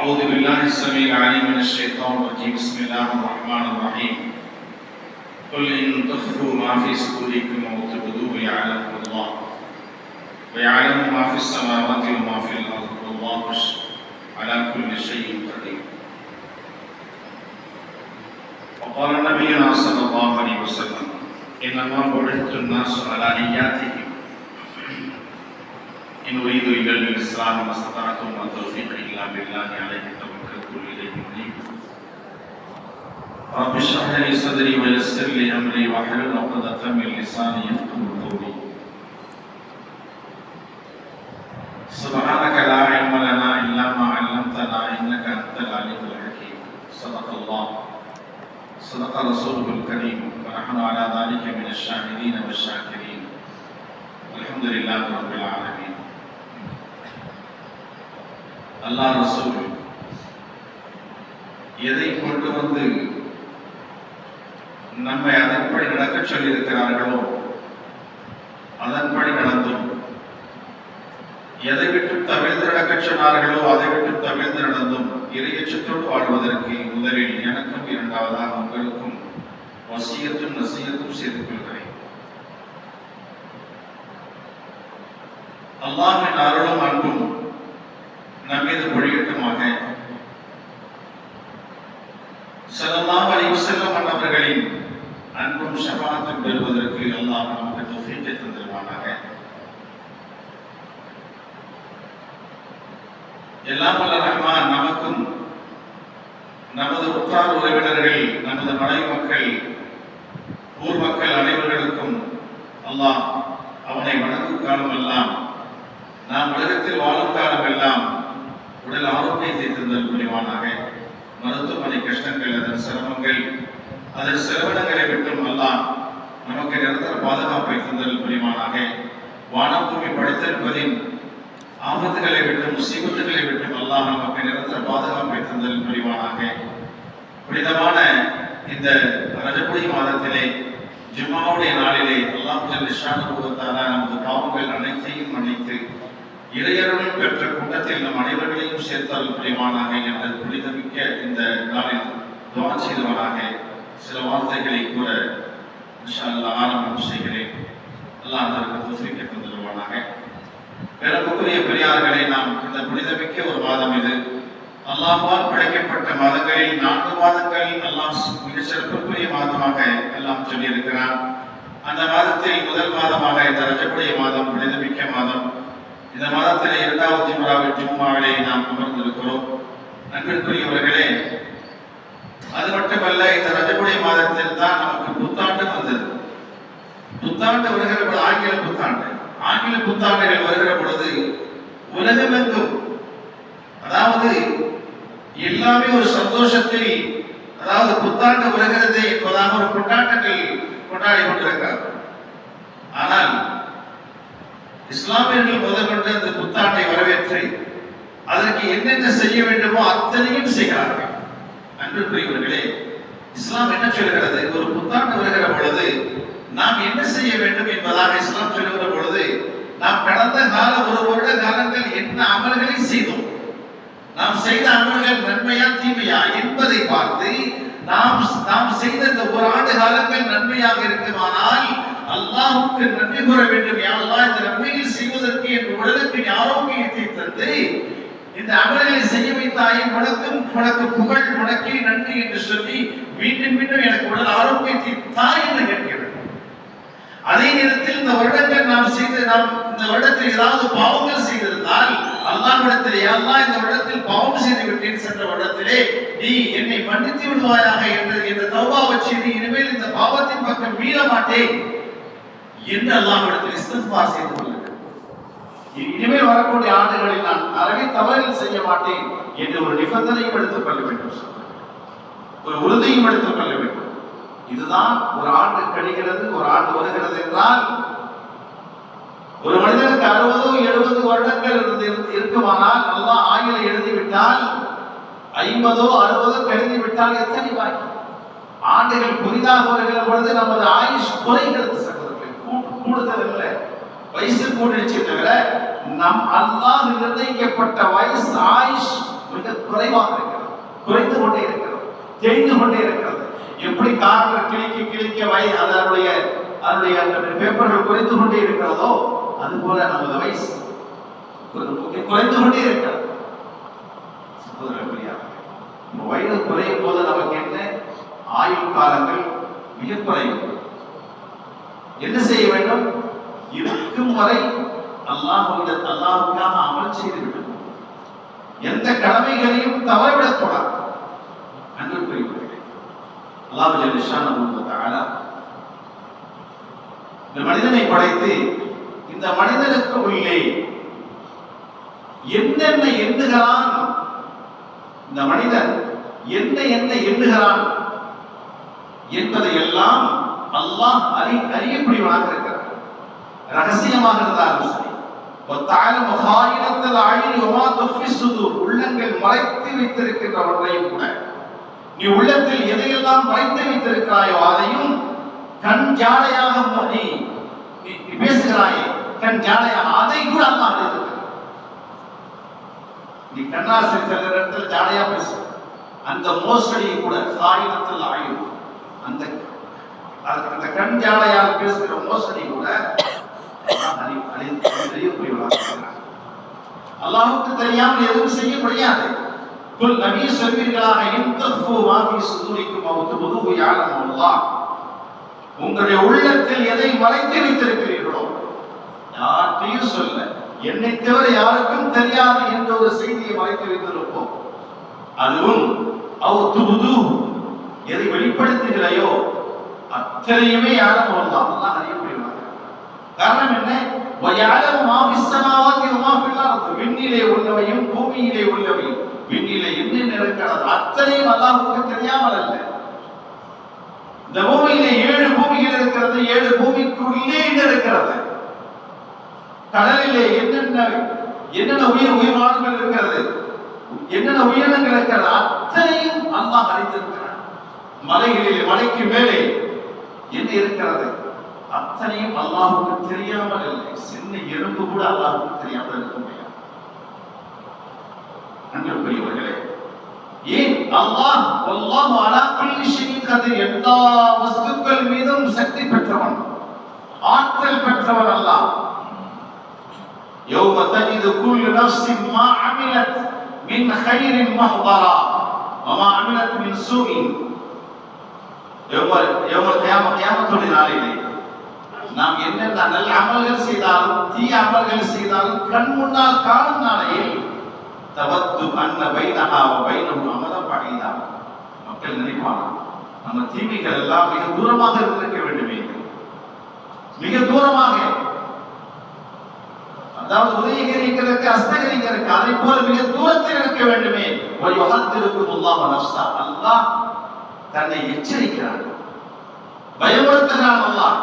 أعوذ بالله السميع العليم من الشيطان الرجيم. بسم الله الرحمن الرحيم. قل إن تخفوا ما في صدوركم أو تبدوه يعلمه الله ويعلم ما في السماوات وما في الأرض والله على كل شيء قدير. وقال نبينا صلى الله عليه وسلم إنما بعثت الناس على نياتهم إن أريد إلا الإصلاح ما استطعت وما توفيقي إلا بالله عليه توكلت وإليه أنيب. رب اشرح لي صدري ويسر لي أمري واحلل عقدة من لساني يفقهوا قولي. سبحانك لا علم لنا إلا ما علمتنا إنك أنت العليم الحكيم. صدق الله صدق رسوله الكريم ونحن على ذلك من الشاهدين والشاكرين الحمد لله رب العالمين. அல்லாஹ் ரசூல் எதை கொண்டு வந்து நம்மை அதன்படி நடக்க சொல்லி இருக்கிறார்களோ அதன்படி நடந்தும், எதை விட்டு தவிர்த்து நடக்க சொன்னார்களோ அதை விட்டு தவிர்த்து நடந்தும் இறையச்சத்தோடு வாழ்வதற்கு முதலில் எனக்கும் இரண்டாவதாக உங்களுக்கும் வசியத்தும் நசியத்தும் செய்து கொள்கிறேன். அல்லாஹ்வின் அருளும் அன்பும் நம்மீது பொழியட்டுமாக. ஸல்லல்லாஹு அலைஹி வஸல்லம் அவர்களின் அன்பும் ஷஃபாஅத்தும் பெறுவதற்கு அல்லாஹ் நமக்கு தௌஃபீக்கை தந்தருவானாக. எல்லாம் வல்ல ரஹ்மான் நமக்கும் நமது உற்றார் உறவினர்கள், நமது மனை மக்கள், ஊர் மக்கள் அனைவர்களுக்கும் அல்லாஹ் அவனை வணங்கும் காலமெல்லாம், நாம் உலகத்தில் வாழும் காலமெல்லாம் உடல் ஆரோக்கியத்தை தந்தல் புரிவானாக. மருத்துவமனை கஷ்டங்கள், அதன் சிரமங்கள், அதன் செலவினங்களை விட்டும் அல்லாஹ் நமக்கு நிரந்தர பாதுகாப்பை தந்தல் புரிவானாக. வானபூமி படைத்திருப்பதின் ஆபத்துகளை விட்டும் முசீபத்துகளை விட்டும் அல்லாஹ் நமக்கு நிரந்தர பாதுகாப்பை தந்தல் புரிவானாக. புனிதமான இந்த ரஜபுடி மாதத்திலே ஜும்மாவுடைய நாளிலே அல்லாஹ் ஜல்ல ஷானஹு வ தஆலா நமது பாவங்கள் அனைத்தையும் மன்னித்து இறையருள் பெற்ற கூட்டத்தில் நம் அனைவர்களையும் சேர்த்தால் புரிவானாக என்று புனிதமிக்க இந்த நாளில் துஆ செய்தவனாக சில வார்த்தைகளை கூற இன்ஷா அல்லாஹ் ஆரம்பம் செய்கிறேன். அல்லாஹ் அதற்கு தௌஃபீக்கை தந்தருவானாக. பெருமக்குரிய பெரியார்களே, நாம் இந்த புனிதமிக்க ஒரு மாதம் இது. அல்லாஹ்வால் படைக்கப்பட்ட மாதங்களில் 4 மாதங்கள் அல்லாஹ் மிக சிறப்புக்குரிய மாதமாக எல்லாம் சொல்லியிருக்கிறான். அந்த மாதத்தில் முதல் மாதமாக இந்த ரஜபுடைய மாதம் புனிதமிக்க மாதம். இந்த மாதத்தில் 2வது ஜும்மாவிலே நாம் அமர்ந்திருக்கிறோம். நண்பர்களுக்குரியவர்களே, அது மட்டுமல்ல, இந்த ரஜபுடைய மாதத்தில் தான் நமக்கு புத்தாண்டு வந்தது. புத்தாண்டு வருகிற பொழுது ஆங்கில புத்தாண்டுகள் வருகிற பொழுது உலகமெங்கும், அதாவது எல்லாமே ஒரு சந்தோஷத்தில், அதாவது புத்தாண்டு வருகிறது என்பதாக ஒரு கொண்டாட்டங்கள் கொண்டாடி கொண்டிருக்கிறார்கள். ஆனால் இஸ்லாமியர்கள் முதற்கொண்டு அந்த புத்தாண்டை வரவேற்று அதற்கு என்னென்ன செய்ய வேண்டுமோ அத்தனையும் செய்கிறார்கள். அன்புக்குரியவர்களே, இஸ்லாம் என்ன சொல்கிறது? ஒரு புத்தாண்டு வருகிற பொழுது நாம் என்ன செய்ய வேண்டும் என்பதாக இஸ்லாம் சொல்லுகிற பொழுது, நாம் கடந்த கால 1 வருட காலங்கள் என்ன அமல்களை செய்தோம், நாம் செய்த அமல்கள் நன்மையா தீமையா என்பதை பார்த்து நாம் செய்த இந்த 1 ஆண்டு காலங்கள் நன்மையாக இருக்குமானால் அல்லாஹ்வுக்கு நன்றி கூற வேண்டும். யா அல்லாஹ், இந்த நன்மைகள் செய்வதற்கு என் உடலுக்கு ஆரோக்கியத்தை தந்து இந்த அமல்களை செய்ய வைத்தாயே, உனக்கு புகழ், உனக்கே நன்றி என்று சொல்லி மீண்டும் மீண்டும் எனக்கு உடல் ஆரோக்கியத்தை தாய் என்று கேட்க வேண்டும். அதே நேரத்தில் இந்த வருடங்கள் நாம் இந்த வருடத்தில் ஏதாவது பாவங்கள் செய்திருந்தால் அல்லாஹ்விடத்திலே, யா அல்லாஹ், இந்த வருடத்தில் பாவம் செய்து விட்டேன், சென்ற வருடத்திலே நீ என்னை மன்னித்து விடுவாயாக என்று தௌபாவை செய்து இனிமேல் இந்த பாவத்தின் பக்கம் மீற மாட்டேன் என்று அல்லாஹ்விடத்தில் இஸ்திக்ஃபார் செய்து கொள்ள வேண்டும். இனிமேல் வரக்கூடிய ஆண்டுகளில் நான் அறவே தவறுகள் செய்ய மாட்டேன் என்று ஒரு நிபந்தனையும் எடுத்துக் கொள்ள வேண்டும், ஒரு உறுதியும் எடுத்துக் கொள்ள வேண்டும். இதுதான் ஒரு ஆண்டு கழிகிறது, ஒரு ஆண்டு வருகிறது என்றால், ஒரு மனிதனுக்கு 60-70 வருடங்கள் இருக்குமானால், அல்லாஹ் ஆயுளை எழுதிவிட்டால், 50-60 கழிந்து விட்டால் எத்தனை பாக்கி? ஆண்டுகள் புதிதாக வருகிற பொழுது நமது ஆயுஷ் குறைகிறது சகோதரர்களே, கூடுதல் இல்லை, வயசு கூடிடுச்சு தவிர நம் அல்லாஹ் நிர்ணயிக்கப்பட்ட வயசு ஆயுஷ் மிக குறைவாக இருக்கிறது, குறைந்து கொண்டே இருக்கிறது, தேய்ந்து கொண்டே இருக்கிறது. எப்படி காரணம் கிளிக்க அதனுடைய பேப்பர்கள் குறைந்து கொண்டே இருக்கிறதோ அது போல நமது வயசு குறைந்து கொண்டே இருக்கிறது. வயது குறையும் போது நமக்கு என்ன ஆயுள் காலங்கள் மிக குறையும். என்ன செய்ய வேண்டும்? இருக்கும் வரை அல்லாஹ்வுக்காக அமல் செய்து விடும். எந்த கடமைகளையும் தவறவிடக்கூடாது. அன்புக்குரியவர்களே, அல்லாஹ் ஜல்ல ஷானஹு வ தஆலா இந்த மனிதனை படைத்து இந்த மனிதனுக்கு உள்ளே என்னென்ன எண்ணுகிறான், இந்த மனிதன் என்ன எண்ணுகிறான் என்பதை எல்லாம் அல்லாஹ் அறியக்கூடியவனாக இருக்கிறார். ரகசியமாக இருந்தாலும் சரி, உள்ளங்கள் மறைத்து வைத்திருக்கின்ற ஒன்றையும் கூட, நீ உள்ளத்தில் எதையெல்லாம் மறைத்து வைத்திருக்கிறாயோ அதையும் கண் ஜாடையாக நீ பேசுகிறாயே, கண் ஜாடையாக அதை கூட அல்லாஹ் அறிந்திருக்கிறார். நீ கண்ணாசை சில இடத்துல ஜாடையா பேச, அந்த மோசடியை கூட சாயினத்தில் ஆயும், அந்த கண் ஜாடையால் பேசுகிற மோசடி கூட அல்லாஹ்வுக்கு தெரியாமல் எதுவும் செய்ய முடியாது. குல் நபி சொல்வீர்களாக, இன்தஃபு மா ஃபீ சுதூரிக்கும் அவ் துபதுஹு யஅலமு அல்லாஹ். உங்களுடைய உள்ளத்தில் எதை மறைத்து வைத்திருக்கிறீர்களோ யார்கிட்டையும் சொல்ல, என்னை தவிர யாருக்கும் தெரியாது என்ற ஒரு செய்தியை மறைத்து வைத்திருப்போம். அதுவும் அவ் துபதுஹு, எதை வெளிப்படுத்துகிறாயோ அத்தனையுமே யாரும் அல்லாஹ் அறியக்கூடியவனாக. காரணம் என்ன? வயஅலமு மா ஃபிஸ் ஸமாவாதி வ மா ஃபில் அர்த். விண்ணிலே உள்ளவையும் பூமியிலே உள்ளவையும், விண்ணிலே என்ன இருக்கிறது அத்தனையும் அல்லாஹ்வுக்கு தெரியாமல் அல்ல. இந்த பூமியிலே 7 பூமிகள் இருக்கிறது, 7 பூமிக்குள்ளே என்ன இருக்கிறது, கடலிலே என்னென்ன உயிர்வாழ்வுகள் இருக்கிறது, என்னென்ன உயிரினங்கள் இருக்கிறது அத்தனையும் அல்லாஹ் அறிந்திருக்கிறான். மலைகளிலே, மலைக்கு மேலே என்ன இருக்கிறது அத்தனையும் அல்லாஹ்வுக்கு தெரியாமல் இல்லை. சின்ன எறும்பு கூட அல்லாஹ்வுக்கு தெரியாமல் இருக்க முடியாது. அன்புக்குரியவர்களே, ஏன் அல்லாஹ் வல்லாஹு அலா குல்லி ஷைஇன் கதீர், எல்லா வஸ்துக்கள் மீதும் சக்தி பெற்றவன், ஆற்றல் பெற்றவன் அல்லாஹ். யௌம தஜிது குல்லு நஃப்ஸின் மா அமிலத் மின் கைரின் மஹ்தரா வ மா அமிலத் மின் சூஇன். கியாமத்துடைய நாளிலே நாம் என்னென்ன நல்ல அமல்கள் செய்தாலும் தீய அமல்கள் செய்தாலும் கண் முன்னால் காணும் நாளையில் தவத்து அன்ன பைனஹா வ பைனஹு அமலம் பகைதா. மக்கள் நினைப்பாங்க, நம்ம தீமைகள் எல்லாம் மிக தூரமாக இருக்க வேண்டுமே, மிக தூரமாக, அதாவது உதயகிரிக்கு அஸ்தகிரிக்கு அதை போல மிக தூரத்தில் இருக்க வேண்டுமே. அல்லாஹ் தன்னை எச்சரிக்கிறான், பயமுறுத்துகிறான். அல்லாஹ்,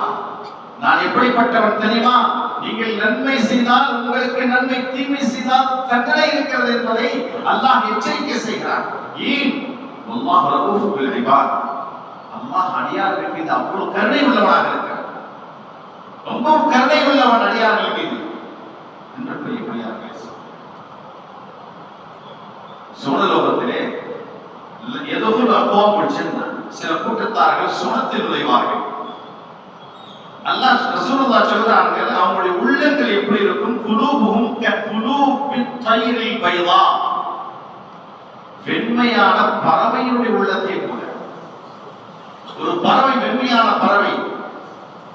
நான் எப்படிப்பட்டவன் தெரியுமா? நீங்கள் நன்மை செய்தால் உங்களுக்கு நன்மை, தீமை செய்தால் தண்டனை இருக்கிறது என்பதை அல்லாஹ் எச்சரிக்கை செய்கிறான். ஏன்? அல்லாஹ் ரഊஃபு பில் இபாத். அல்லாஹ் அடியார்கள் மீது அவ்வளவு கருணை உள்ளவனாக இருக்கிறான், ரொம்ப கருணை உள்ளவன் அடியார்கள் மீது. சுவனலோகத்திலே சில கூட்டத்தார்கள் சுவனத்தில் நுழைவார்கள். அல்லாஹ் ரசூலுல்லாஹ் சொல்றாங்க, அவங்களுடைய உள்ளங்கள் எப்படி இருக்கும்? குலூபுஹும் ககுலூபித் தைரில் பைதா. வெண்மையான பறவையினுடைய உள்ளத்தை போல. ஒரு பறவை, வெண்மையான பறவை,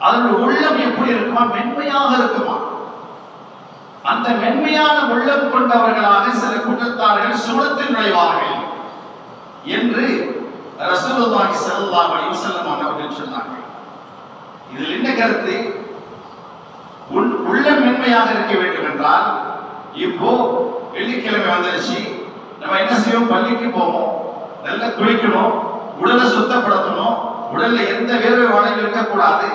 அதனுடைய உள்ளம் எப்படி இருக்குமா? மென்மையாக இருக்குமா? அந்த மென்மையான உள்ளம் கொண்டவர்களாக சில கூட்டத்தார்கள் சுவனத்தில் நுழைவார்கள் என்று ரசூலுல்லாஹி ஸல்லல்லாஹு அலைஹி வஸல்லம் அவர்கள் சொன்னார்கள். இதில் என்ன கருத்து? உள்ளம் மென்மையாக இருக்க வேண்டும் என்றால், இப்போ வெள்ளிக்கிழமை வந்துருச்சு, நம்ம என்ன செய்வோம்? பள்ளிக்கு போவோம், நல்லா குளிக்கணும், உடலை சுத்தப்படுத்தணும், உடல்ல எந்த வேர்வை வாடையும் இருக்கக்கூடாது,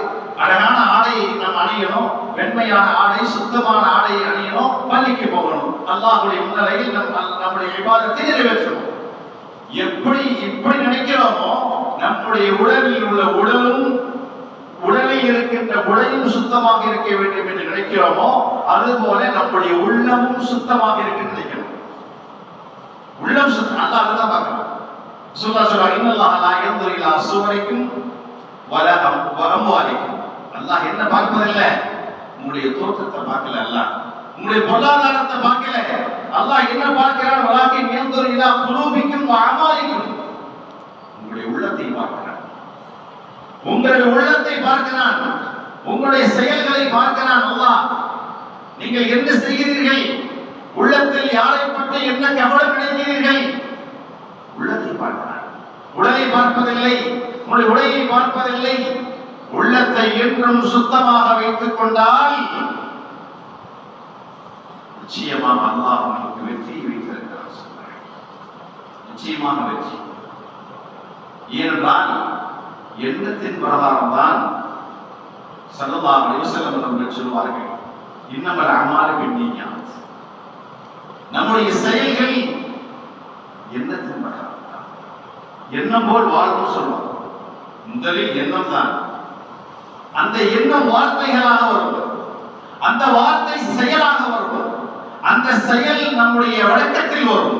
அழகான ஆடையை நாம் அணியணும், வெண்மையான ஆடை, சுத்தமான ஆடையை அணியணும், பள்ளிக்கு போகணும், அல்லாஹ்வுடைய முன்னிலையில் நம்முடைய இபாதத்தை நிறைவேற்றணும். இப்படி நினைக்கிறோமோ, நம்முடைய உடலில் உள்ள உடலில் இருக்கின்ற உடையும் சுத்தமாக இருக்க வேண்டும் என்று நினைக்கிறோமோ, அதுபோல நம்முடைய உள்ளமும் சுத்தமாக இருக்க நினைக்கிறோம். உள்ளம் அல்லாஹ் தான் பார்க்கணும். சொல்றாங்க இன்னல்லாஹ் லா யன்துரு இலா சுவரிக்கும் வலா அம்வாலிக்கும். அல்லாஹ் என்ன பார்ப்பதில்லை, உங்களுடைய தோற்றத்தை பார்க்கல, அல்லாஹ் உங்களுடைய பொருளாதாரத்தை பார்க்கல. அல்லாஹ் என்ன பார்க்கிறான், வலாக்கின் யன்துரு இலா குலூபிக்கும் வ அமாலிக்கும். உங்களுடைய உள்ளத்தை பார்க்கிறான், உங்களுடைய உள்ளத்தை பார்க்கிறான், உங்களுடைய செயல்களை பார்க்கிறான் அல்லாஹ். நீங்கள் என்ன செய்கிறீர்கள், உள்ளத்தில் யாரை பற்றி என்ன கவலை நினைக்கிறீர்கள், உள்ளத்தை பார்க்கிறான். உடலை பார்ப்பதில்லை, உங்களுடைய உடையை பார்ப்பதில்லை. உள்ளத்தை என்றும் சுத்தமாக வைத்துக் கொண்டால் நிச்சயமாக அல்லாஹ் உங்களுக்கு வெற்றியை வைத்திருக்கிறார். நிச்சயமாக வெற்றி. ஏனென்றால் எண்ணத்தின் பிரகாரம் தான் ஸல்லல்லாஹு அலைஹி வஸல்லம் அவர்கள் சொல்வார்கள், இன்னமல் அமாலு பின்னியாத். நம்முடைய செயல்கள் எண்ணத்தின் பிரகாரம். எண்ணம் போல் வாழ்வும் சொல்வாங்க. முதலில் எண்ணம் தான். அந்த எண்ணம் வார்த்தைகளாக வரும், அந்த வார்த்தை செயலாக வரும், அந்த செயல் நம்முடைய வழக்கத்தில் வரும்,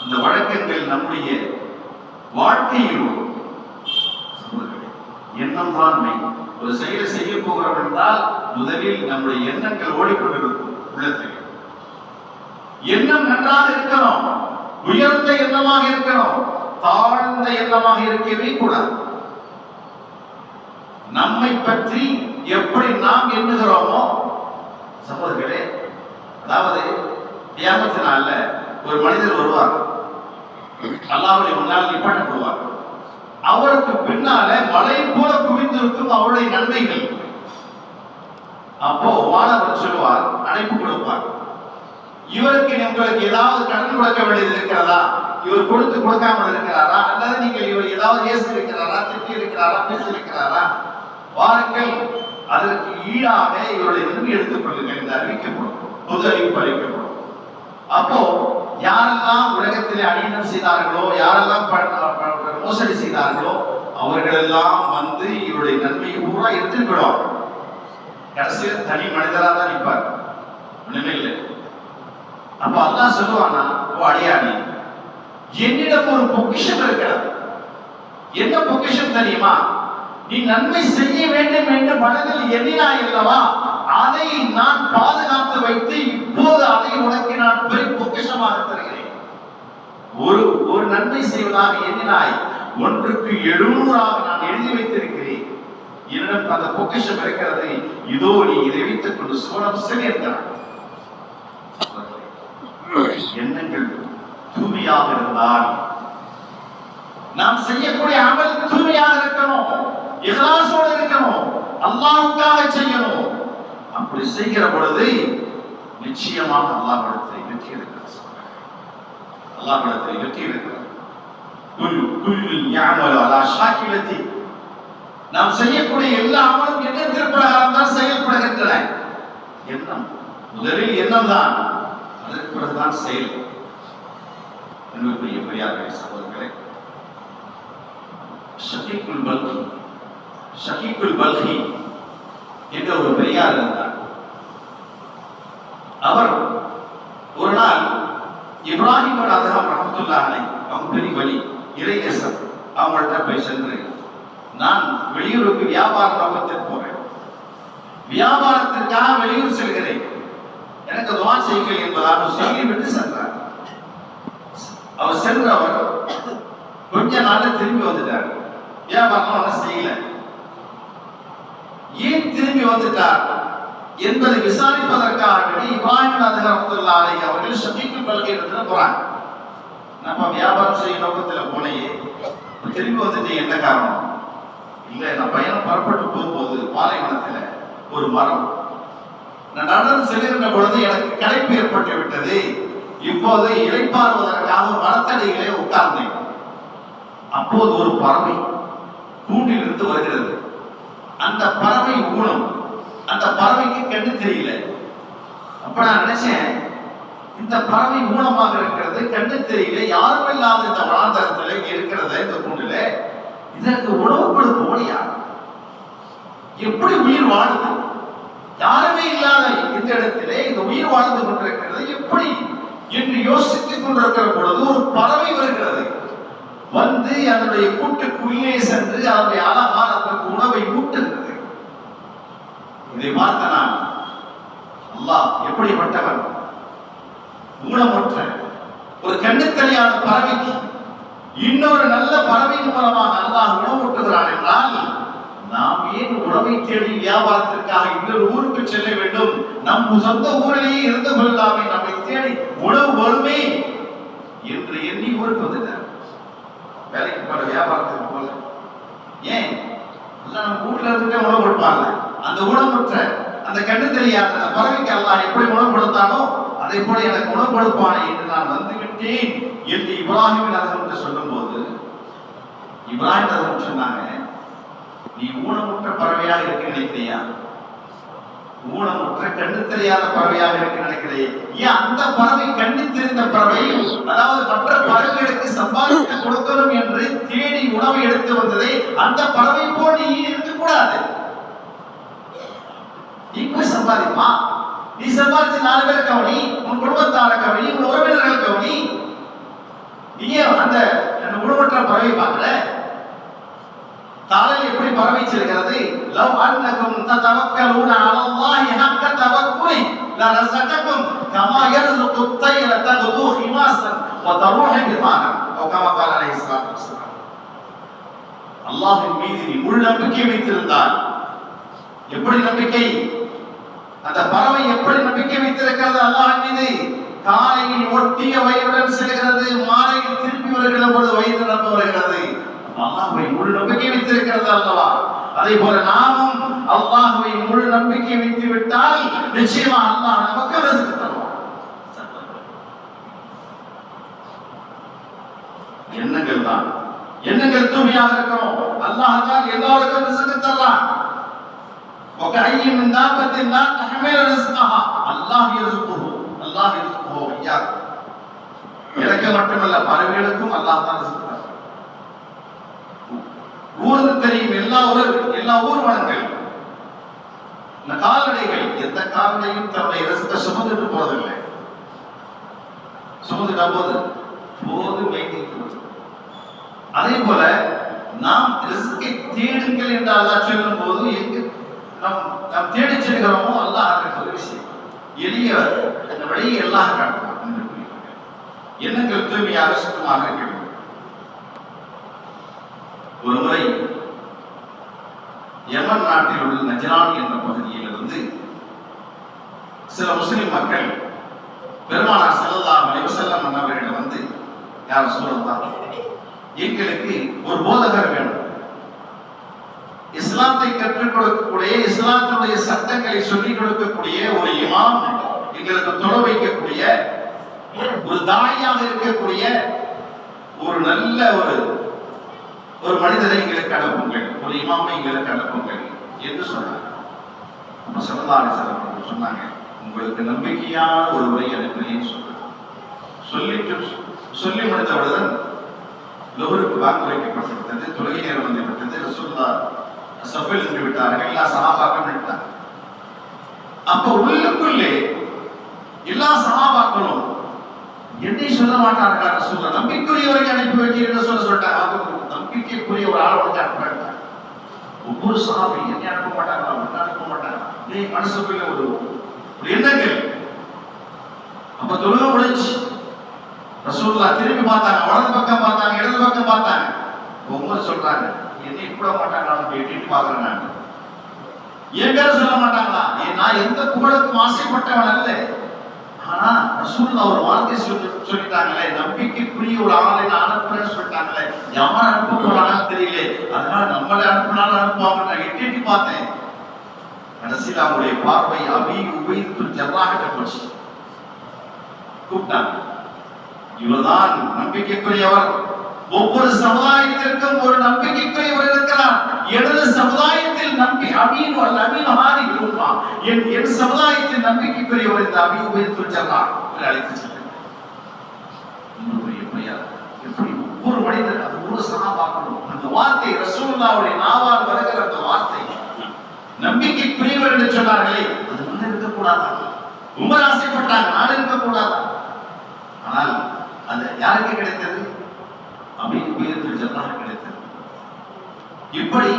அந்த வழக்கங்கள் நம்முடைய வாழ்க்கையில் வரும். எண்ணம் தான் மெய். ஒரு செயலை செய்ய போகிறோம் என்றால் முதலில் நம்முடைய எண்ணங்கள் ஓடிக்கொண்டிருக்கும் உள்ளத்தில். எண்ணம் நன்றாக இருக்கணும், உயர்ந்த எண்ணமாக இருக்கணும், தாழ்ந்த எண்ணமாக இருக்கவே கூடாது. நம்மை பற்றி எப்படி நாம் எண்ணுகிறோமோ சகோதரர்களே, அதாவது கியாமத் நாள்ல ஒரு மனிதர் வருவார், அல்லாஹ்வுடைய முன்னால் நிப்பாட்டப்படுவார். அவருக்கு பின்னால மலை போல குவிந்திருக்கும் அவருடைய நன்மைகள். அப்போ வானவர் சொல்லுவார், அழைப்பு கொடுப்பார், இவருக்கு உங்களுக்கு ஏதாவது கடன் கொடுக்க வேண்டியது இருக்கிறதா, இவர் கொடுக்காமல் இருக்கிறாரா, அல்லது நீங்கள் இவர் ஏதாவது ஏசி இருக்கிறாரா, திட்டி இருக்கிறாரா, பேசி இருக்கிறாரா, வாருங்கள் அதற்கு ஈடாக இவருடைய நன்மை எடுத்துக் கொள்ளுங்கள் என்று அறிவிக்கப்படும், பொது அறிவிப்பு அளிக்கப்படும். அப்போ யாரெல்லாம் உலகத்திலே அநியாயம் செய்தார்களோ, யாரெல்லாம் மோசடி செய்தார்களோ அவர்களெல்லாம் வந்து இவருடைய நன்மையை பூரா எடுத்துட்டு விடுவார். கடைசியில் தனி மனிதராக தான் நிற்பார், ஒண்ணுமே இல்லை. அப்ப அல்லாஹ் சொல்லுவானா, ஓ அடியாடி, என்னிடம் ஒரு பொக்கிஷம் இருக்கிறது. என்ன பொக்கிஷம் தெரியுமா? நீ நன்மை செய்ய வேண்டும் என்று மனதில் எண்ணினாய் அல்லவா, அதை நான் பாதுகாத்து வைத்து இப்போது அதை உனக்கு நான் பெரும் பொக்கிஷமாக தருகிறேன். ஒரு நன்மை செய்வதாக எண்ணினாய், ஒன்றுக்கு 700 நான் எழுதி வைத்திருக்கிறேன். என்னிடம் அந்த பொக்கிஷம் இருக்கிறது, இதோ நீ இதை வைத்துக் கொண்டு சோழம் செல்கிறான். எண்ணங்கள் தூய்மையாக இருந்தால் நாம் செய்யக்கூடிய அமல் தூய்மையாக இருக்கணும், இஹ்லாஸோடு இருக்கணும், அல்லாஹ்வுக்காக செய்யணும். அப்படி செய்கிற பொழுது நிச்சயமாக அல்லாஹ்விடத்தில் வெற்றி இருக்கிறது. அல்லாஹ்விடத்தில் வெற்றி இருக்கிறது. குல்லு யஅமலு அலா ஷாக்கிலத்தி. நாம் செய்யக்கூடிய எல்லா அமலும் எண்ணத்தின் பிரகாரம் தான் செயல்படுகின்றன. எண்ணம் முதலில் எண்ணம் தான், அதற்கு பிறகுதான் செயல். என்னுடைய பெரியார்களே சகோதரர்களே, ஷகீக்குல் பல்கி என்ற ஒரு பெரியார் இருந்தார். அவர் ஒரு நாள் இப்ராஹிம் அதஹம் ரஹ்மத்துல்லாஹி அலைஹி, அவங்க பெரிய வழி இறைநேசர், அவங்கள்ட்ட போய் சென்று, நான் வெளியூருக்கு வியாபார நோக்கத்தில் போறேன், வியாபாரத்திற்காக வெளியூர் செல்கிறேன், எனக்கு துஆ செய்யுங்கள் என்பதாக சொல்லிவிட்டு சென்றார். அவர் சென்றவர் கொஞ்ச நாள்ல திரும்பி வந்துட்டார். வியாபாரம் செய்யல. ஏன் திரும்பி வந்துட்டார் என்பதை விசாரிப்பதற்காக இப்ராஹிம் ரஹ்மத்துல்லாஹி அலைஹி அவர்கள் ஷகீக்குல் பல்கி இடத்துல போறாங்க. நம்ம வியாபாரம் செய்ய நோக்கத்தில் போனையே திரும்பி வந்துட்டு என்ன காரணம்? இல்லை, நான் பயணம் புறப்பட்டு போகும்போது பாலைவனத்தில் ஒரு மரம், நான் நடந்து செல்கின்ற பொழுது எனக்கு களைப்பு ஏற்பட்டு விட்டது. இப்போது இளைப்பாறுவதற்காக மரத்தடியிலே உட்கார்ந்தேன். அப்போது ஒரு பறவை கூண்டிலிருந்து வருகிறது. அந்த பறவை ஊனம், அந்த பறவைக்கு கண்ணு தெரியல. அப்ப நான் நினைச்சேன், இந்த பறவை ஊனமாக இருக்கிறது, கண்ணு தெரியல, யாரும் இல்லாத இந்த வனாந்தரத்துல இருக்கிறத இந்த கூண்டுல, இதற்கு உணவு கொடுப்போம் யார்? எப்படி உயிர் வாழுது? யாருமே இல்லாத இந்த இடத்திலே இந்த உயிர் வாழ்ந்து கொண்டிருக்கிறது எப்படி என்று யோசித்துக் கொண்டிருக்கிற பொழுது ஒரு பறவை வருகிறது. வந்து அதனுடைய கூட்டுக்குள்ளே சென்று அதனுடைய ஆகாரத்திற்கு உணவை ஊட்டுகிறது. இதை பார்த்த நான், அல்லாஹ் எப்படிப்பட்டவன்! ஊனமுற்ற ஒரு கண்ணு தெரியாத பறவைக்கு இன்னொரு நல்ல பறவையின் மூலமாக அல்லாஹ் உணவூட்டுகிறான் என்றால், நாம் ஏன் உணவை தேடி வியாபாரத்திற்காக இன்னொரு ஊருக்கு செல்ல வேண்டும்? நம் சொந்த ஊரிலேயே இருந்து கொள்ளலாமே, நம்மை தேடி உணவு வருமே என்று எண்ணி ஊருக்கு வந்துட்டார். வேலைக்கு போற வியாபாரத்துக்கு போல. ஏன்? நம்ம வீட்டுல இருந்துட்டே உணவு கொடுப்பாங்க. அந்த உணவுற்ற அந்த கண்ணு தெரியாத அந்த பறவைக்கு அல்லாஹ் எப்படி உணவு கொடுத்தானோ அதை போல எனக்கு உணவு கொடுப்பானே என்று நான் வந்துவிட்டேன் என்று இப்ராஹிம் நரகம் சொல்லும் போது, இப்ராஹிம் நரகம் சொன்னாங்க, நீ ஊனமுற்ற பறவையாக இருக்க நினைக்கிறியா? ஊனமுற்ற கண்ணு தெரியாத பறவையாக இருக்க நினைக்கிறேன். ஏன் அந்த பறவை கண்ணு தெரிந்த பறவை, அதாவது மற்ற பறவைகளுக்கு சம்பாதித்து கொடுக்கணும் என்று தேடி உணவை எடுத்து வந்ததை அந்த பறவை போல் நீ இருக்கக்கூடாது. நீ போய் சம்பாதிப்பா, நீ சம்பாதிச்சு 4 பேர் கவனி, உன் குடும்பத்தார கவனி, உன் உறவினர்கள் கவனி. நீயே அந்த ஊனமுற்ற பறவை பார்க்கல. தாளல் எப்படி பறவை செல்கிறது? லவ் அன்னகும் ததவக்கலூன அலல்லாஹி ஹக்க தவக்குலி லரஸககும் கமா யர்ஸுகு الطير تغدو خماسا وتروح بطانا او كما قال عليه الصلاه والسلام. அல்லாஹ்வின் மீது நீ முழு நம்பிக்கை வைத்திருந்தால், எப்படி நம்பிக்கை? அந்த பறவை எப்படி நம்பிக்கை வைத்திருக்கிறது அல்லாஹ்வின் மீது? காலையில் ஒட்டிய வயிறுடன் செல்கிறது, மாலையில் திருப்பி வருகிற பொழுது வயிறு நிரம்ப வருகிறது. அல்லாஹ்வை முழு நம்பிக்கை வைத்திருக்கிறது அல்லவா? அதே போல நாமும் அல்லாஹ்வை முழு நம்பிக்கை வைத்து விட்டால் நிச்சயமா அல்லாஹ் நமக்கு ரிஸ்க் தருவான். எண்ணங்கள் தான், எண்ணங்கள் தூய்மையாக இருக்கணும். அல்லாஹ் தான் எல்லாருக்கும் ரிஸ்க் தர்றான். وكأي من دابة لا تحمل رزقها الله يرزقه الله يرزقه وإياكم. எனக்கு மட்டுமல்ல, பறவைகளுக்கும் அல்லாஹ் தான் ரிஸ்க் தர்றான். ஊருக்கு தெரியும் எல்லா ஊர்வனங்கள், இந்த கால்நடைகள், எந்த கால்நடையும் தன்னுடைய ரிஸ்கை சுமந்துட்டு போவதில்லை. சுமந்துட்டா போது மேய்த்து. அதே போல நாம் ரிஸ்கை தேடுங்கள் என்று அல்லாஹ் சொல்லும் போது எங்கு நாம் தேடி செல்கிறோமோ அல்லாஹ் ஒரு விஷயம் எளிய அந்த வழியை அல்லாஹ் காட்டுவான். எண்ணங்கள் தூய்மையாக சுத்தமாக இருக்க வேண்டும். ஒரு முறை யமன் நாட்டில் உள்ள நஜ்ரான் என்ற பகுதியிலிருந்து சில முஸ்லிம் மக்கள் பெருமானார் ஸல்லல்லாஹு அலைஹி வஸல்லம் அவர்களிடம் வந்து, யா ரசூலல்லாஹ், எங்களுக்கு ஒரு போதகர் வேணும். இஸ்லாத்தை கற்றுக் கொடுக்கக்கூடிய, இஸ்லாத்துடைய சட்டங்களை சொல்லிக் கொடுக்கக்கூடிய ஒரு இமாம், எங்களுக்கு தொலை வைக்கக்கூடிய ஒரு தாயாக இருக்கக்கூடிய ஒரு நல்ல ஒரு மனிதரை எங்களுக்கு அனுப்புங்கள், ஒரு இமாமை எங்களுக்கு அனுப்புங்கள் என்று சொன்னாங்க. அப்ப ஸல்லல்லாஹு அலைஹி வஸல்லம் சொன்னாங்க, உங்களுக்கு நம்பிக்கையான ஒருவரை அனுப்பினேன்னு சொல்லி முடித்தவுடன் லோகருக்கு வாக்கு வைக்கப்பட்டிருந்தது. தொழுகை நேரம் வந்து விட்டது. ரசூலுல்லாஹ் சஃபில் நின்று விட்டார்கள். எல்லா சஹாபாக்களும் நின்றாங்க. அப்ப உள்ளுக்குள்ளே எல்லா சஹாபாக்களும் என்னை சொல்ல மாட்டார்கள் ரசூலுல்லாஹ், நம்பிக்கைக்குரியவரை அனுப்பி வைக்கிறேன்னு சொல்லிட்டாங்க. நம்பிக்கைக்குரிய ஒரு ஆள் வந்து அனுப்பிட்டாங்க. ஒவ்வொரு சஹாபி என்னை அனுப்ப மாட்டாங்களா, ஒன்று அனுப்ப மாட்டாங்களா, நீ மனசுக்குள்ள ஒரு எண்ணங்கள். அப்ப தொழுகை முடிஞ்சு ரசூலுல்லாஹ் திரும்பி பார்த்தாங்க, வலது பக்கம் பார்த்தாங்க, இடது பக்கம் பார்த்தாங்க. ஒவ்வொரு சொல்றாங்க, என்னை கூட மாட்டாங்களா எட்டிட்டு பாக்குறேன். நான் என் பேர சொல்ல மாட்டாங்களா? நான் எந்த புகழுக்கும் ஆசைப்பட்டவன் அல்ல. ஆனா ரசூலுல்லாஹ் ஒரு வார்த்தை சொல்லிட்டாங்களே, நம்பிக்கைக்குரிய ஒரு ஆளை நான் அனுப்புறேன்னு சொல்லிட்டாங்களே, யார் அனுப்ப போறாங்கன்னு தெரியல, அதனால நம்மளை அனுப்பினாலும் அனுப்புவாங்க. நான் எட்டி பார்த்தேன். கடைசியில் அவருடைய பார்வை அபீ உபைதுல் ஜர்ராஹ் போச்சு. கூப்பிட்டாங்க, இவர்தான் நம்பிக்கைக்குரியவர். ஒவ்வொரு சமுதாயத்திற்கும் ஒரு நம்பிக்கைக்குரியவர் இருக்கிறார். எனது சமுதாயத்தில் அமீன் அல்ல அமீன் ஹாரி இருப்பான். என் சமுதாயத்தில் நம்பிக்கைக்குரியவர் இந்த அபீ உபைதுல் ஜர்ராஹ் அழைத்து செல்லுங்கள். எப்படி ஒவ்வொரு மனிதர் அது ஒரு சஹாபாக்களும் அந்த வார்த்தை ரசூலுல்லாஹ்வுடைய நாவால் வருகிற அந்த வார்த்தை நம்பிக்கைக்குரியவர் என்று சொன்னார்களே, அது நான் இருக்கக்கூடாதா? உமர் ஆசைப்பட்டாங்க, நான் இருக்கக்கூடாதா? ஆனால் அது யாருக்கு கிடைத்தது? அபீ உபைதத்துல் ஜர்ராஹ் கிடைத்தது. இப்படி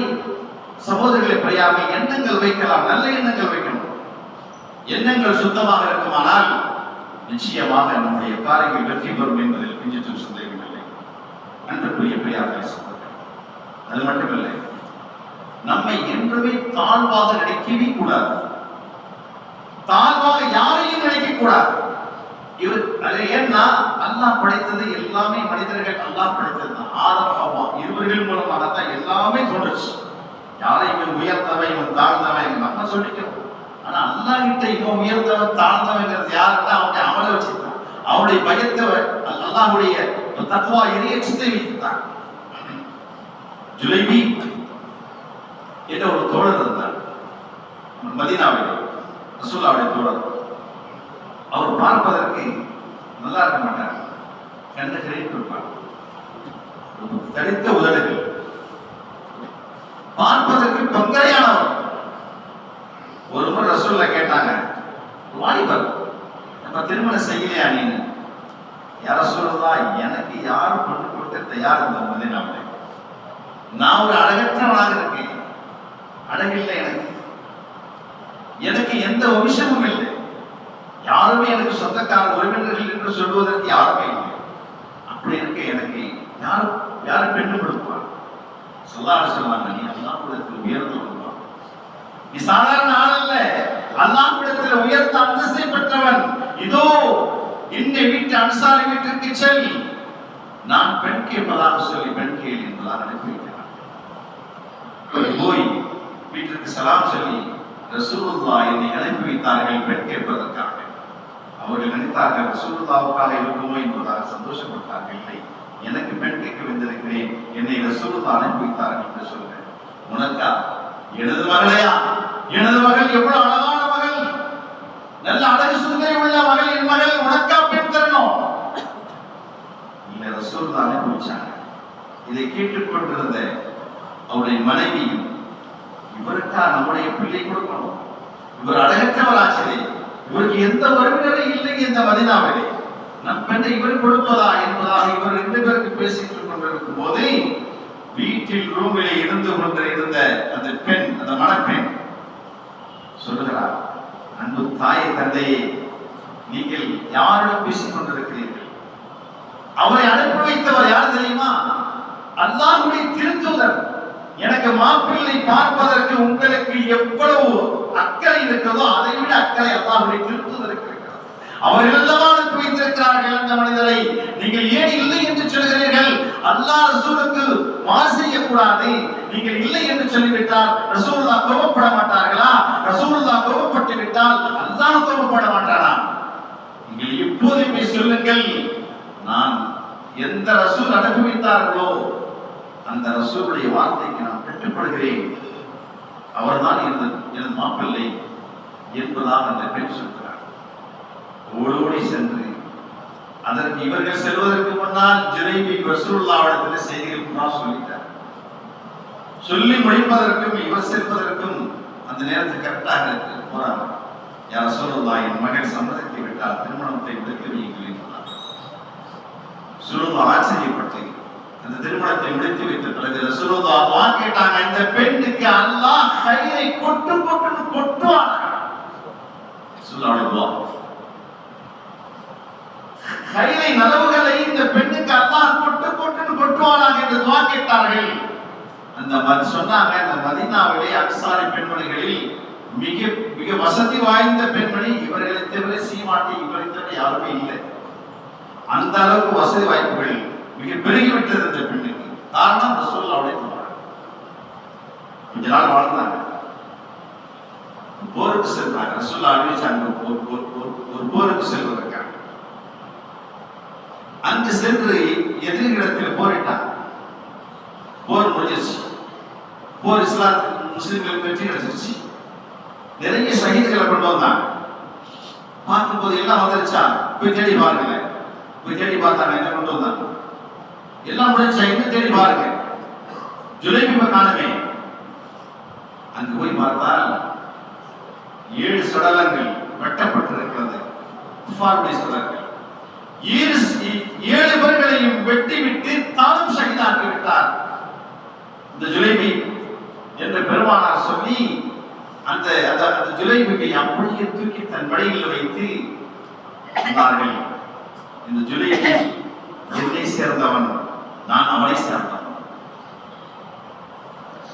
சகோதரர்களை பிரியாமல் எண்ணங்கள் வைக்கலாம், நல்ல எண்ணங்கள் வைக்கணும். எண்ணங்கள் சுத்தமாக இருக்குமானால் நிச்சயமாக நம்முடைய காரியங்கள் வெற்றி பெறும் என்பதில் கொஞ்சம் சந்தேகமில்லை. அன்புக்குரிய பிரியார்களே சகோதரர்கள், அது மட்டுமில்லை, நம்மை என்றுமே தாழ்வாக நினைக்கவே கூடாது. தாழ்வாக யாரையும் நினைக்க கூடாது. ஏன்னா அல்லாஹ் படைத்தது எல்லாமே மனிதர்கள், அல்லாஹ் படைத்தது தான். ஆதம் ஹவ்வா இருவர்கள் மூலமாக தான் எல்லாமே தோன்றுச்சு. யாரையுமே உயர்ந்தவன் இவன் தாழ்ந்தவன் நம்ம சொல்லிக்கிறோம். ஆனா அல்லாஹ் கிட்ட இவன் உயர்ந்தவன் தாழ்ந்தவங்கிறது யாருன்னா அவனை அமல வச்சிருக்கான். அவனுடைய பயத்தை அல்லாஹ்வுடைய தக்வா இறையச்சத்தை வைத்துட்டான். ஜுலைபி என்ற ஒரு தோழர் இருந்தார் மதீனாவிலே, ரசூலுல்லாஹ்வுடைய தோழர். அவர் பார்ப்பதற்கு நல்லா இருக்க மாட்டார், கண்ணு கிடைத்திருப்பார், தடித்த உதடுகள், பார்ப்பதற்கு பங்கரையானவர். ஒரு முறை ரசூலுல்லாஹ் கேட்டாங்க, வாலிபர் நம்ம திருமணம் செய்யலையா நீங்க? யார் ரசூலுல்லாஹ், எனக்கு யாரும் பொண்ணு கொடுக்க தயார் இந்த மதீனாவிலே. நான் ஒரு அழகற்றவனாக இருக்கேன், அழகில்லை எனக்கு எந்த வம்சமும் இல்லை, யாருமே எனக்கு சொந்தக்கார உறவினர்கள் என்று சொல்வதற்கு யாருமே இல்லை. அப்படி இருக்க எனக்கு யாரும் பெண்ணு கொடுப்பார்? சொல்லாத சொன்னாங்க, நீ அல்லாஹ்விடத்தில் உயர்ந்து கொள்வான், நீ சாதாரண ஆள் அல்ல, அல்லாஹ்விடத்தில் உயர்ந்த அந்தஸ்தை பெற்றவன். இதோ இந்த வீட்டு அன்சாரி வீட்டிற்கு செல், நான் பெண் கேட்பதாக சொல்லி பெண் கேள் என்பதாக அனுப்பி வைக்கிறான். போய் வீட்டிற்கு சலாம் சொல்லி ரசூலுல்லாஹ் என்னை அனுப்பி வைத்தார்கள் பெண் கேட்பதற்காக. அவர்கள் நினைத்தார்கள் ரசூலுல்லாஹ்வுக்காக இருக்குமோ என்பதாக சந்தோஷப்பட்டார்கள். இல்லை, எனக்கு பெண் கேட்க வந்திருக்கிறேன், என்னை ரசூலுல்லாஹ் அனுப்பி வைத்தார்கள் என்று சொல்றேன். உனக்கா? எனது மகளையா? எனது மகள் எவ்வளவு அழகான மகள், நல்ல அழகு சுந்தரி உள்ள மகள், என் மகள், உனக்கா பெண் தரணும்? இல்லை, ரசூலுல்லாஹ் அனுப்பி வச்சாங்க. இதை கேட்டுக் கொண்டிருந்த அவருடைய மனைவியும், இவருக்கா நம்முடைய பிள்ளை கொடுக்கணும், இவர் அழகற்றவராச்சே, இவருக்கு எந்த உறவினரும் இல்லை இந்த மதீனாவிலே, நம் பெண்ணை இவர் கொடுப்பதா என்பதாக இவர் 2 பேருக்கு பேசிக் கொண்டிருக்கும் போது வீட்டில் ரூமிலே இருந்து கொண்டிருந்த அந்த பெண், அந்த மணப்பெண் சொல்லுகிறார், அன்பு தாயை தந்தையே, நீங்கள் யாரிடம் பேசிக் கொண்டிருக்கிறீர்கள்? அவரை அனுப்பி வைத்தவர் யார் தெரியுமா? அல்லாஹ்வுடைய திருத்தூதர். எனக்கு மாப்பிள்ளை பார்ப்பதற்கு உங்களுக்கு எவ்வளவு அக்கறை இருக்கிறதோ அதை விட அக்கறை அல்லாஹ்வுடைய திருத்தூதருக்கு இருக்கிறது. அவர்கள் எல்லாம் அனுப்பி வைத்திருக்கிறார்கள் அந்த மனிதரை. நீங்கள் ஏன் இல்லை என்று சொல்கிறீர்கள்? அல்லாஹ் ரசூலுக்கு மாறு செய்யக்கூடாது. நீங்கள் இல்லை என்று சொல்லிவிட்டால் ரசூலுல்லாஹ் கோபப்பட மாட்டார்களா? ரசூலுல்லாஹ் கோபப்பட்டு விட்டால் அல்லாஹ் கோபப்பட மாட்டானா? நீங்கள் எப்போதுமே சொல்லுங்கள், நான் எந்த ரசூல் அனுப்பி வைத்தார்களோ அந்த ரசூலுடைய வார்த்தைக்கு நான் கட்டுப்படுகிறேன், அவர்தான் எனது மாப்பிள்ளை என்பதாக அந்த பெண் சொல்கிறார். ஓடோடி சென்று அதற்கு இவர்கள் செல்வதற்கு முன்னால் ஜுரைபி ரசூலுல்லாஹ்விடத்தில் செய்திகள் சொல்லிட்டார். சொல்லி முடிப்பதற்கும் இவர் செல்வதற்கும் அந்த நேரத்தில் கரெக்டாக இருக்கு. போறாங்க, யார் ரசூலுல்லாஹ், என் மகன் சம்மதித்து விட்டால் திருமணத்தை முடிக்க வையுங்கள் என்றார். ரசூலுல்லாஹ் ஆச்சரியப்பட்டு அந்த திருமணத்தை முடித்து வைத்த பிறகு ரசூலுல்லாஹ் துஆ கேட்டாங்க, இந்த பெண்ணுக்கு அல்லாஹ் கையை கொட்டு கொட்டுன்னு கொட்டுவான். ரசூலுல்லாஹ்வுடைய துஆ, கையை நலவுகளை இந்த பெண்ணுக்கு அல்லாஹ் கொட்டு கொட்டுன்னு கொட்டுவானாக என்று துஆ கேட்டார்கள். அந்த சொன்னாங்க, அந்த மதீனாவிலே அன்சாரி பெண்மணிகளில் மிக மிக வசதி வாய்ந்த பெண்மணி இவர்களை தவிர, சீமாட்டி இவரை தவிர யாருமே இல்லை. அந்த அளவுக்கு வசதி வாய்ப்புகள் மிக பெருகிவிட்டது இந்த பெண்ணுக்கு. காரணம் ரசூலுல்லாஹ்வுடைய துஆ. கொஞ்ச நாள் வாழ்ந்தாங்க, போருக்கு சென்றாங்க. ரசூலுல்லாஹ் அறிவிச்சாங்க ஒரு போருக்கு செல்வதற்காக. அங்கு சென்று எதிரிகளிடத்தில் போரிட்டாங்க. போர் முடிஞ்சிருச்சு. போர் இஸ்லாத்துக்கு முஸ்லிம்களுக்கு வெற்றி கிடைச்சிருச்சு. நிறைய ஷஹீதுகளை கொண்டு வந்தாங்க. பார்க்கும்போது எல்லாம் வந்துருச்சா, போய் தேடி பாருங்க. போய் தேடி பார்த்தாங்க, என்ன கொண்டு வந்தாங்க, எல்லாம் முடிஞ்சா, இன்னும் தேடி பாருங்க, ஜுலைபிப காணமே. அங்கு போய் பார்த்தால் 7 சடலங்கள் வெட்டப்பட்டிருக்கிறது. குஃபாருடைய சடலங்கள். 7 பேர்களையும் வெட்டிவிட்டு தானும் ஷஹீதாக்கி விட்டார். இந்த ஜுலைபி என்று பெருமானார் சொல்லி அந்த ஜுலைபியை அப்படியே தூக்கி தன் மடியில் வைத்து சொன்னார்கள், இந்த ஜுலைபி என்னை சேர்ந்தவன், நான் அவனை சேர்ந்தவன்.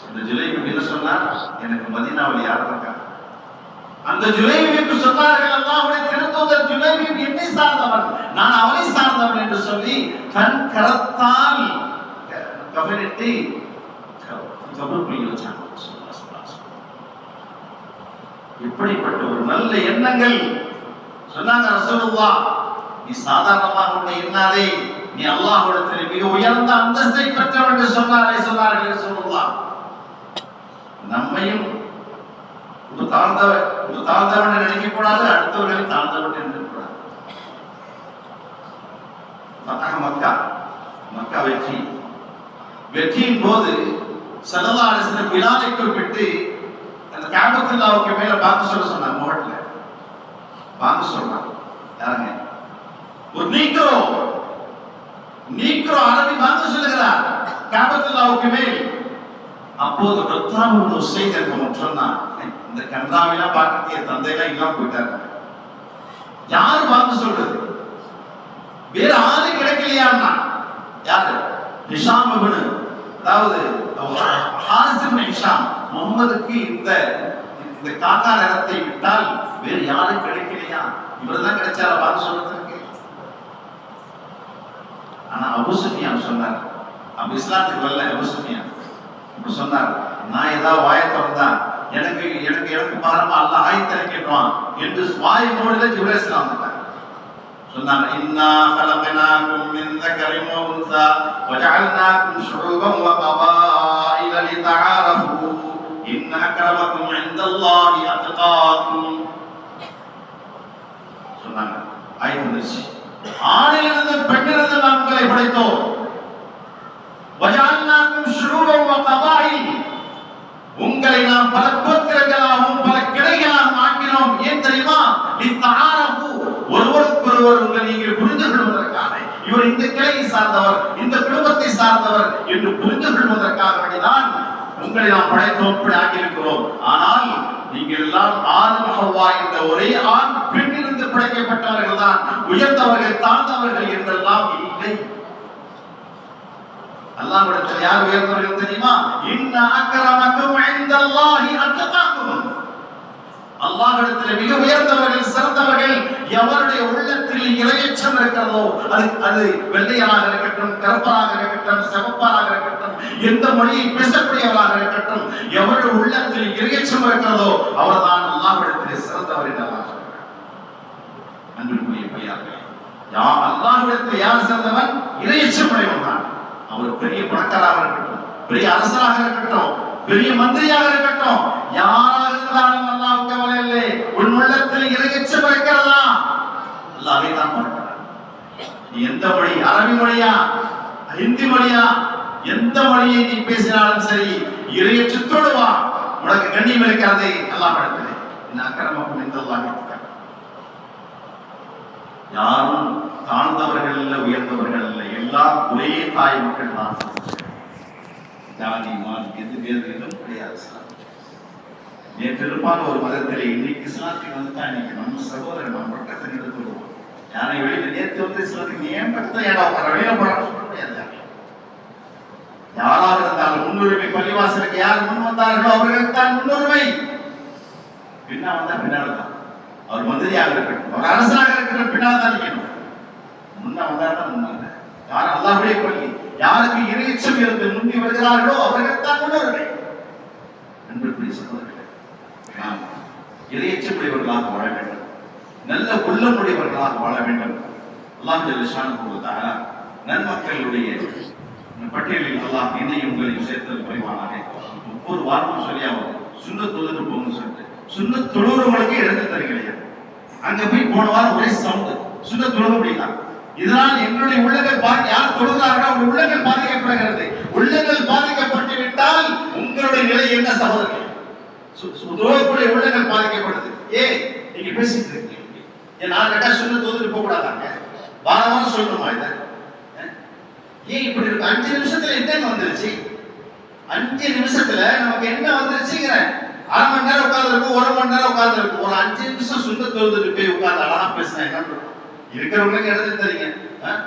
இந்த ஜுலைபி என்ன சொன்னார், எனக்கு மதீனாவில் யார் இருக்கா? அந்த ஜுலைபிக்கு சொன்னார்கள், அல்லாஹ்வுடைய திருத்தூதர் ஜுலைபி என்னை சார்ந்தவன், நான் அவனை சார்ந்தவன் என்று சொல்லி தன் கரத்தால் கவனித்து கபருக்குள் வச்சாங்க. இப்படிப்பட்ட ஒரு நல்ல எண்ணங்கள் சொன்னாங்க ரசூலுல்லாஹ். நீ சாதாரணமாக உன்னை எண்ணாதே, நீ அல்லாஹ்விடத்தில் மிக உயர்ந்த அந்தஸ்தை பெற்றவன் என்று சொன்னார்கள் ரசூலுல்லாஹ். நம்மையும் ஒரு தாழ்ந்தவன் நினைக்க கூடாது, அடுத்தவர்களை தாழ்ந்தவன் என்று கூடாது. மக்கா வெற்றியின் போது ஸல்லல்லாஹு அலைஹி வஸல்லம் பிலாலை குறிப்பிட்டு அந்த கஅபத்துல்லாஹ்வுக்கு மேல பாங்கு சொல்ல சொன்னாங்க. முகட்ல பாங்கு சொல்றாங்க. யாருங்க? ஒரு நீக்ரோ அரபி பாங்கு சொல்லுகிறார் கஅபத்துல்லாஹ்வுக்கு மேல். அப்போது ரத்தாம் இப்னு உஸைத் என்பவன் சொன்னான், இந்த கன்றாவிலாம் பார்க்கக்கூடிய தந்தையெல்லாம் இல்லாம போயிட்டாங்க, யாரு பாங்கு சொல்றது? வேற ஆளு கிடைக்கலையான்னா யாரு? ஹிஷாம் இப்னு, அதாவது ஹாரிஸ் இப்னு ஹிஷாம். முகமதுக்கு இந்த காக்கா ரகத்தை விட்டால் வேறு யாரும் கிடைக்கலையா? இவர்தான் கிடைச்சாரா பாங்கு சொல்றதுக்கு? ஆனா அபூ சுஃபியான் சொன்னார், அப்ப இஸ்லாத்துக்கு வரல அபூ சுஃபியான் சொன்னார், நான் ஏதாவது வாயை திறந்தா எனக்கு பாரமா அல்லாஹ் ஆயத்திறக்கிடுவான் என்று வாய் மூடல ஜிப்ரீல் இஸ்லாம் வந்தார். சொன்னாங்க, இன்னா خلقناكم من ذكر وانثى وجعلناكم شعوبا وقبائل لتعارفوا ان اكرمكم عند الله اتقاكم. சொன்னாங்க, ஆயத்து வந்துச்சு, ஆணிலிருந்து பெண்ணிலிருந்து நாம் உங்களை படைத்தோம். وجعلناكم شعوبا وقبائل, உங்களை நாம் பல கோத்திரங்களாகவும் பல கிளைகளாகவும் ஆக்கினோம். ஏன் தெரியுமா? லித்தஆரஃபு, ஒருவருக்கொருவர் உங்களை நீங்கள் புரிந்து கொள்வதற்காக. இவர் இந்த கிளையை சார்ந்தவர், இந்த குடும்பத்தை சார்ந்தவர் என்று புரிந்து கொள்வதற்காக வேண்டிதான் உங்களை நாம் படைத்தோம், இப்படி ஆக்கியிருக்கிறோம். ஆனால் நீங்கள் எல்லாம் ஆதம் ஹவ்வா என்ற ஒரே ஆண் பெண்ணிலிருந்து படைக்கப்பட்டவர்கள் தான். உயர்ந்தவர்கள் தாழ்ந்தவர்கள் என்றெல்லாம் இல்லை. அல்லாஹ்விடத்தில் யார் உயர்ந்தவர்கள் தெரியுமா? இன்ன அக்ரமக்கும் இன்தல்லாஹி அத்காக்கும். அல்லாஹ்விடத்தில் மிக உயர்ந்தவர்கள் சிறந்தவர்கள் எவருடைய உள்ளத்தில் இறையச்சம் இருக்கிறதோ, அது வெள்ளையராக இருக்கட்டும், கருப்பராக இருக்கட்டும், சிவப்பாக இருக்கட்டும், எந்த மொழியை பேசக்கூடியவராக இருக்கட்டும், எவருடைய உள்ளத்தில் இறையச்சம் இருக்கிறதோ அவர்தான் அல்லாஹ்விடத்தில் சிறந்தவர் என்று அல்லாஹ் சொல்றார். அன்பிற்குரிய பெரியார்களே, அல்லாஹ்விடத்தில் யார் சிறந்தவன்? இறையச்சம் உடையவன் தான். அவர் பெரிய பணக்காராக இருக்கட்டும், பெரிய அரசராக இருக்கட்டும், பெரிய மந்திரியாக இருக்கட்டும், யாராக இருந்தாலும் அல்லாஹ்வுக்கு கவலை இல்லை. உன் உள்ளத்தில் இறையச்சம் இருக்கிறதா? அல்லாஹ் அதை தான் பார்க்கிறார். நீ எந்த மொழி, அரபி மொழியா, ஹிந்தி மொழியா, எந்த மொழியை நீ பேசினாலும் சரி, இறையச்சத்தோடு வா, உனக்கு கண்ணியம் இருக்கிறது அல்லாஹ்விடத்திலே. இன்ன அக்ரமக்கும் இன்தல்லாஹி அத்காக்கும். யாரும் தாழ்ந்தவர்கள் இல்லை, உயர்ந்தவர்கள் இல்லை, எல்லாம் ஒரே தாய் மக்கள் தான். ஜாதி மான் எது வேறு எதுவும் கிடையாது. நேற்று இருப்பான ஒரு மதத்திலே இன்னைக்கு இஸ்லாத்துக்கு வந்துட்டா இன்னைக்கு நம்ம சகோதரர் நம்ம பக்கத்தை எடுத்துருவோம். யாரை வெளியில நேற்று வந்து இஸ்லாத்துக்கு ஏன் பக்கத்தை ஏடா வெளியில போறான்னு சொல்ல முடியாது. யாராக இருந்தாலும் முன்னுரிமை பள்ளிவாசலுக்கு யார் முன் வந்தார்களோ அவர்களுக்கு தான் முன்னுரிமை. பின்னா வந்தா பின்னால் தான். அவர் மந்திரியாக இருக்கட்டும், அவர் அரசாக இருக்கட்டும், பின்னால் தான் நிற்கணும். முன்ன வந்தால்தான் முன்னாங்க. யார் அல்லாஹ்வுடைய பள்ளி, யாருக்கு இறையச்சம் இருந்து முந்தி வருகிறார்களோ அவர்கள் தான் முன்னோர்கள். அன்பிற்குரிய சகோதரர்களே, நாம் இறையச்சமுடையவர்களாக வாழ வேண்டும், நல்ல உள்ளமுடையவர்களாக வாழ வேண்டும். அல்லாஹ் ஜல்ல ஷானுஹு வ தஆலா நன்மக்களுடைய பட்டியலில் அல்லாஹ் என்னையும் உங்களையும் சேர்த்தல் புரிவானாக. ஒவ்வொரு வாரமும் சொல்லியாவது சுன்னத் தொழுது போகணும்னு சொல்லிட்டு சுன்னத் தொழுகிறவங்களுக்கே எடுத்து தருகிறேன். அங்க போய் போன வாரம் ஒரே சவுண்ட் சுன்னத் தொழுக முடியல. இதனால் எங்களுடைய உள்ளங்கள் யார் தொழுகிறார்களோ அவருடைய உள்ளங்கள் பாதிக்கப்படுகிறது. உள்ளங்கள் பாதிக்கப்பட்டு விட்டால் உங்களுடைய நிலை என்ன சகோதரர்களே? தொழக்கூடிய உள்ளங்கள் பாதிக்கப்படுது. நீங்க பேசிட்டு இருக்கீங்க, நான் கேட்டா சுன்னத் தொழுது போக கூடாதாங்க? வாரம் சொல்லணுமா? இதை ஏன் இப்படி இருக்கு? 5 நிமிஷத்துல என்ன வந்துருச்சு? 5 நிமிஷத்துல நமக்கு என்ன வந்துருச்சுங்கிற? அரை மணி நேரம் உட்கார்ந்துருக்கும், 1 மணி நேரம் உட்கார்ந்துருக்கும். ஒரு 5 நிமிஷம் சுண்ண தொழுதுட்டு போய் உட்கார்ந்து அழகா பேசினா என்ன இருக்கும்? இருக்கிறவங்களுக்கு இடத்துல தெரியுங்க.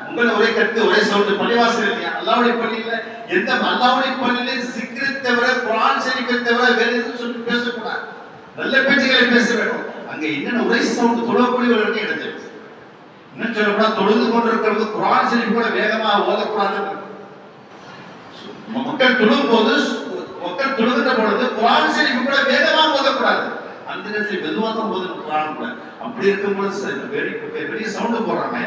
உங்களை ஒரே கத்து ஒரே சவுண்ட். பள்ளிவாசல் இல்லையா? அல்லாவுடைய பள்ளியில எந்த அல்லாவுடைய பள்ளியில சிக்ரை தவிர குர்ஆன் ஷரீஃபை தவிர வேற எதுவும் சொல்லி பேசக்கூடாது. நல்ல பேச்சுகளை பேச வேண்டும். அங்க என்னென்ன ஒரே சவுண்ட் தொழக்கூடியவர்களுக்கு இடத்துல இன்னும் சொல்லப்போனா தொழுது கொண்டிருக்கிறது குர்ஆன் ஷரீஃப் கூட வேகமா ஓதக்கூடாது. மக்கள் தொழும் போது மக்கள் தொழுகின்ற பொழுது குர்ஆன் ஷரீஃப் கூட வேகமா ஓதக்கூடாது. அந்த நேரத்தில் மெதுவாக தான் ஓதணும் குர்ஆன் கூட. அப்படி இருக்கும்போது பெரிய சவுண்ட் போடுறாங்க.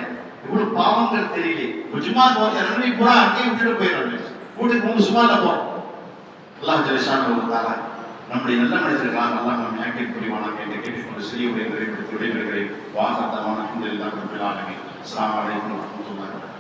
இவ்வளவு பாவங்கள் தெரியல. ஜும்மா போகிற நன்மை பூரா அங்கேயே விட்டுட்டு போயிடறாங்க. வீட்டுக்கு போகும் சும்மால போறோம். அல்லாஹ் ஜல்லஷானஹு வ தஆலா நம்முடைய நல்ல மனிதர்களாக அல்லாஹ் நம்மை ஆக்கி புரிவானாக என்று கேட்டுக்கொண்டு சிறிய உரையை நிறைவேற்றி விடைபெறுகிறேன். வாஹத்தமான அல்ஹம்துலில்லாஹி ரப்பில் ஆலமீன். அஸ்ஸலாமு அலைக்கும் வரஹ்மத்துல்லாஹி வபரகாத்துஹு.